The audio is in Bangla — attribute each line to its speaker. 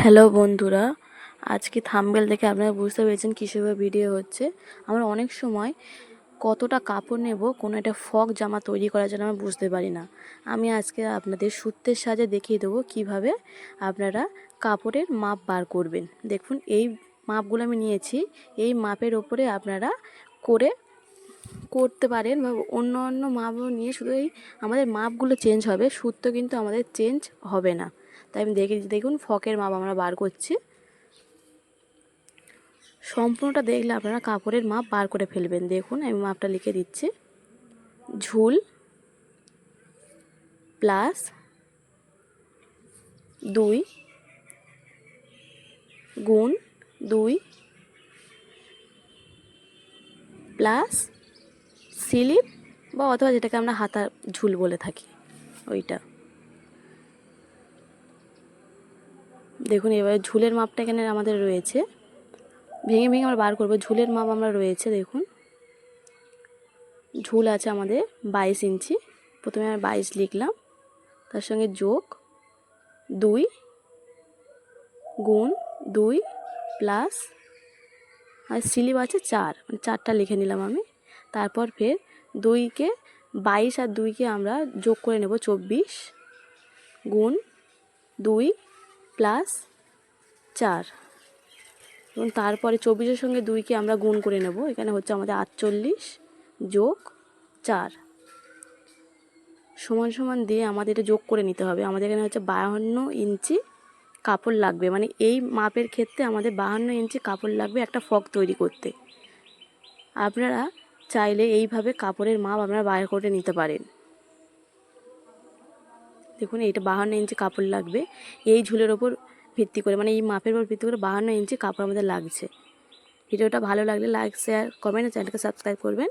Speaker 1: হ্যালো বন্ধুরা, আজকে থাম্বনেল দেখে আপনারা বুঝতে পেরেছেন কিসের ভিডিও হচ্ছে। আমরা অনেক সময় কতটা কাপড় নেব কোনো একটা ফ্রক জামা তৈরি করার জন্য আমরা বুঝতে পারি না। আমি আজকে আপনাদের সূত্রের সাহায্যে দেখিয়ে দেবো কিভাবে আপনারা কাপড়ের মাপ বার করবেন। দেখুন এই মাপগুলো আমি নিয়েছি, এই মাপের ওপরে আপনারা করতে পারেন বা অন্য অন্য মাপও নিয়ে, শুধু এই আমাদের মাপগুলো চেঞ্জ হবে, সূত্র কিন্তু আমাদের চেঞ্জ হবে না। তাই আমি দেখুন ফ্রকের মাপ আমরা বার করছি। সম্পূর্ণটা দেখলে আপনারা কাপড়ের মাপ বার করে ফেলবেন। দেখুন আমি মাপটা লিখে দিচ্ছি। ঝুল প্লাস 2 গুণ 2 প্লাস স্লিপ বা অথবা যেটাকে আমরা হাতা ঝুল বলে থাকি ওইটা। দেখুন এবারে ঝুলের মাপটা এখানে আমাদের রয়েছে, ভেঙে ভেঙে আমরা বার করবো। ঝুলের মাপ আমরা রয়েছে, দেখুন ঝুল আছে আমাদের 22 ইঞ্চি। প্রথমে আমি 22 লিখলাম, তার সঙ্গে যোগ 2 গুণ 2 প্লাস আর স্লিপ আছে 4, মানে 4টা লিখে নিলাম আমি। তারপর ফের 2কে 22 আর 2কে আমরা যোগ করে নেব 24 গুণ 2 প্লাস 4, এবং তারপরে 24-এর সঙ্গে 2কে আমরা গুণ করে নেব। এখানে হচ্ছে আমাদের 48 যোগ 4 সমান সমান দিয়ে আমাদের এটা যোগ করে নিতে হবে। আমাদের এখানে হচ্ছে 52 ইঞ্চি কাপড় লাগবে, মানে এই মাপের ক্ষেত্রে আমাদের 52 ইঞ্চি কাপড় লাগবে একটা ফ্রক তৈরি করতে। আপনারা চাইলে এইভাবে কাপড়ের মাপ আপনারা বাইর করে নিতে পারেন। দেখুন এইটা 52 ইঞ্চি কাপড় লাগবে, এই ঝুলের ওপর ভিত্তি করে, মানে এই মাপের উপর ভিত্তি করে 52 ইঞ্চি কাপড় আমাদের লাগছে। ভিডিওটা ভালো লাগলে লাইক, শেয়ার, কমেন্ট, চ্যানেলকে সাবস্ক্রাইব করবেন।